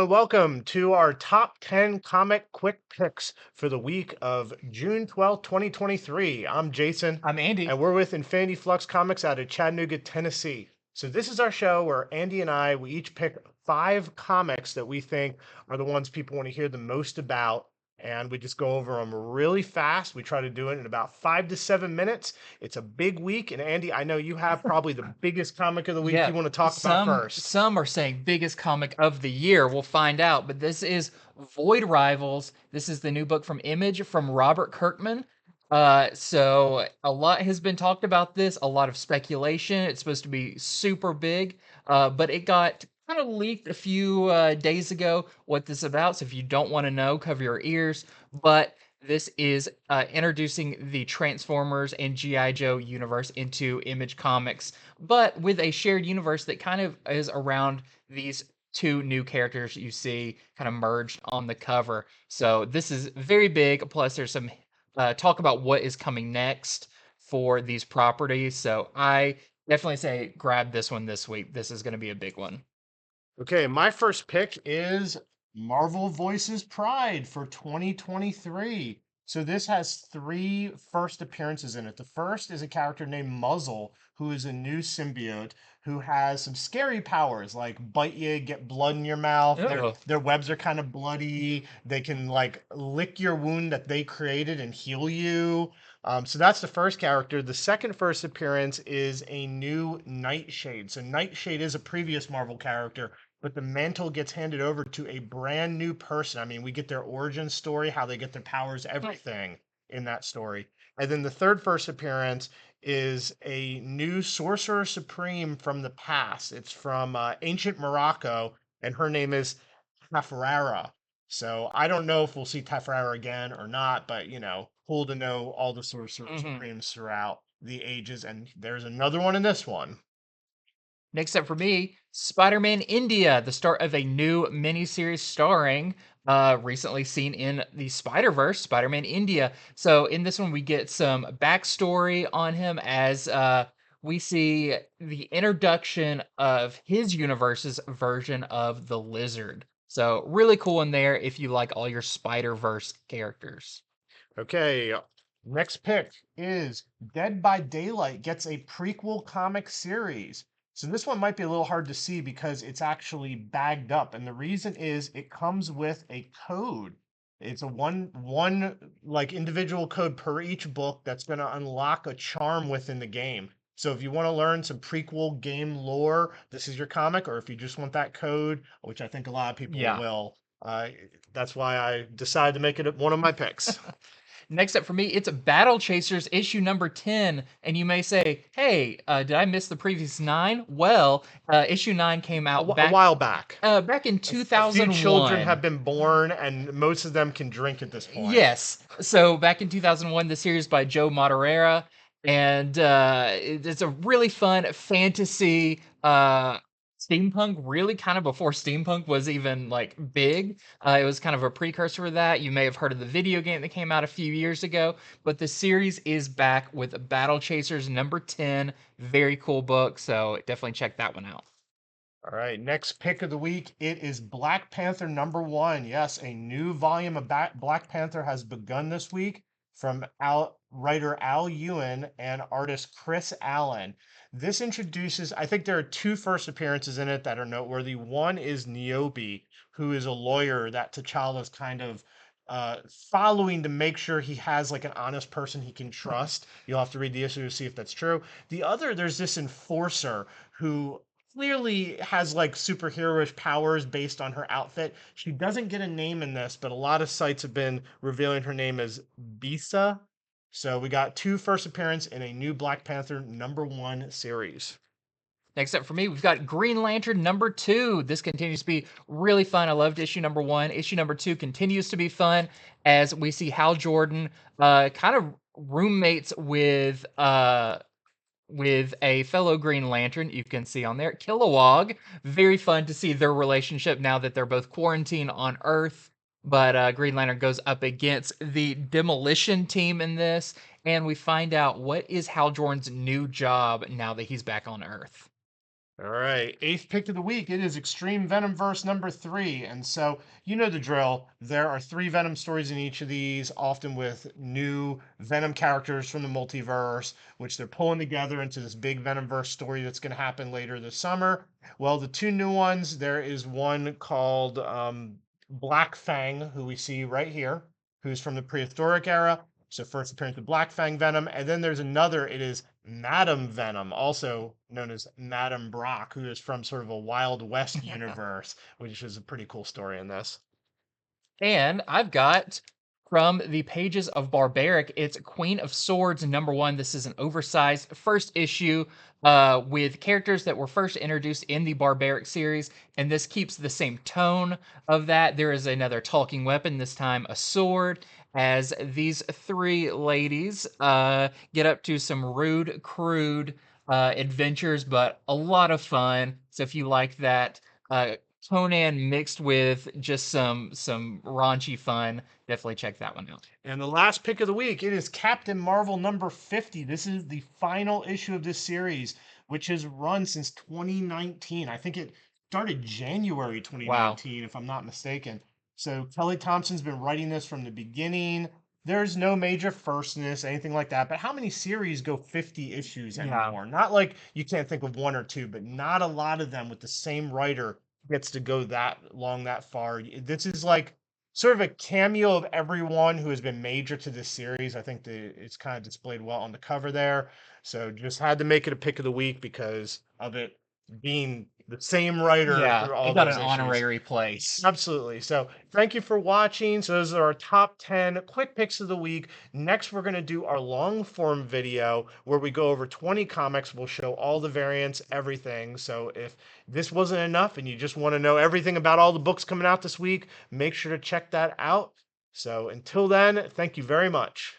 welcome to our top 10 comic quick picks for the week of June 12th, 2023. I'm Jason, I'm and Andy. we're with Infinity Flux Comics out of Chattanooga, Tennessee. So, this is our show where Andy and we each pick five comics that we think are the ones people want to hear the most about. And we just go over them really fast. We try to do it in about 5 to 7 minutes. It's a big week. And Andy, I know you have probably the biggest comic of the week you Yeah, want to talk about some first. some are saying biggest comic of the year. We'll find out, but this is Void Rivals. This is the new book from Image from Robert Kirkman. So a lot has been talked about this, a lot of speculation. It's supposed to be super big, but it got kind of leaked a few days ago what this is about. So if you don't want to know, cover your ears. But this is introducing the Transformers and G.I. Joe universe into Image Comics, but with a shared universe that kind of is around these two new characters you see kind of merged on the cover. So this is very big. Plus, there's some talk about what is coming next for these properties. So I definitely say grab this one this week. This is going to be a big one. Okay, my first pick is Marvel Voices Pride for 2023. So this has three first appearances in it. The first is a character named Muzzle, who is a new symbiote who has some scary powers like bite you, get blood in your mouth. Their Oh, their webs are kind of bloody. They can like lick your wound that they created and heal you. So that's the first character. The second first appearance is a new Nightshade. So Nightshade is a previous Marvel character, but the mantle gets handed over to a brand new person. I mean, we get their origin story, how they get their powers, everything in that story. And then the third first appearance is a new sorcerer supreme from the past. It's from ancient Morocco, and her name is Tafrara. So I don't know if we'll see Tafrara again or not, but cool to know all the sorcerer mhm. supremes throughout the ages. And there's another one in this one. Next up for me, Spider-Man India, the start of a new miniseries starring recently seen in the Spider-Verse, Spider-Man India. So in this one, we get some backstory on him as we see the introduction of his universe's version of the Lizard. So really cool in there if you like all your Spider-Verse characters. Okay, next pick is Dead by Daylight gets a prequel comic series. So this one might be a little hard to see because it's actually bagged up, and the reason is it comes with a code. It's a one like individual code per each book that's going to unlock a charm within the game. So if you want to learn some prequel game lore, this is your comic, or if you just want that code, which I think a lot of people Yeah. will, that's why I decided to make it one of my picks. Next up for me, it's Battle Chasers issue number 10. And you may say, hey, did I miss the previous nine? Well, issue 9 came out A back while back. back in A few children have 2001. been born, and most of them can drink at this point. Yes. So back in 2001, the series by Joe Madureira, and it's a really fun fantasy steampunk. Really, kind of before steampunk was even like big. It was kind of a precursor for that. You may have heard of the video game that came out a few years ago, but the series is back with Battle Chasers number 10. Very cool book. So definitely check that one out. All right, next pick of the week. It is Black Panther #1. Yes, a new volume of Black Panther has begun this week from writer Al Ewan and artist Chris Allen. This introduces, I think there are two first appearances in it that are noteworthy. One is Niobe, who is a lawyer that T'Challa's kind of following to make sure he has like an honest person he can trust. You'll have to read the issue to see if that's true. The other, there's this enforcer who clearly has like superheroish powers based on her outfit. She doesn't get a name in this, but a lot of sites have been revealing her name as Bisa. So we got two first appearance in a new Black Panther #1 series. Next up for me, we've got Green Lantern number 2. This continues to be really fun. I loved issue number 1. Issue number 2 continues to be fun as we see Hal Jordan kind of roommates with a fellow Green Lantern. You can see on there, Kilowog. Very fun to see their relationship now that they're both quarantined on Earth. But Green Lantern goes up against the demolition team in this, and we find out what is Hal Jordan's new job now that he's back on Earth. All right, eighth pick of the week. It is Extreme Venomverse number 3. And so, you know the drill. There are 3 Venom stories in each of these, often with new Venom characters from the multiverse, which they're pulling together into this big Venomverse story that's going to happen later this summer. Well, the 2 new ones, there is one called Black Fang, who we see right here, who's from the prehistoric era. So, first appearance of Black Fang Venom. And then there's another, it is Madam Venom, also known as Madam Brock, who is from sort of a Wild West universe, which is a pretty cool story in this. And I've got from the pages of Barbaric, it's Queen of Swords #1. This is an oversized first issue with characters that were first introduced in the Barbaric series, and this keeps the same tone of that. There is another talking weapon, this time a sword, as these 3 ladies get up to some rude, crude adventures, but a lot of fun. So if you like that, uh, Conan mixed with just some raunchy fun. Definitely check that one out. And the last pick of the week, it is Captain Marvel number 50. This is the final issue of this series, which has run since 2019. I think it started January Wow. 2019, if I'm not mistaken. So Kelly Thompson's been writing this from the beginning. There's no major firstness, anything like that. But how many series go 50 issues Yeah. anymore? Not like you can't think of 1 or 2, but not a lot of them with the same writer gets to go that long, that far. This is like sort of a cameo of everyone who has been major to this series. I think it's kind of displayed well on the cover there. So just had to make it a pick of the week because of it being the same writer Yeah. through It all got an those issues. honorary place. Absolutely. So thank you for watching. So those are our top 10 quick picks of the week. Next, we're going to do our long form video where we go over 20 comics. We'll show all the variants, everything. So if this wasn't enough and you just want to know everything about all the books coming out this week, make sure to check that out. So until then, thank you very much.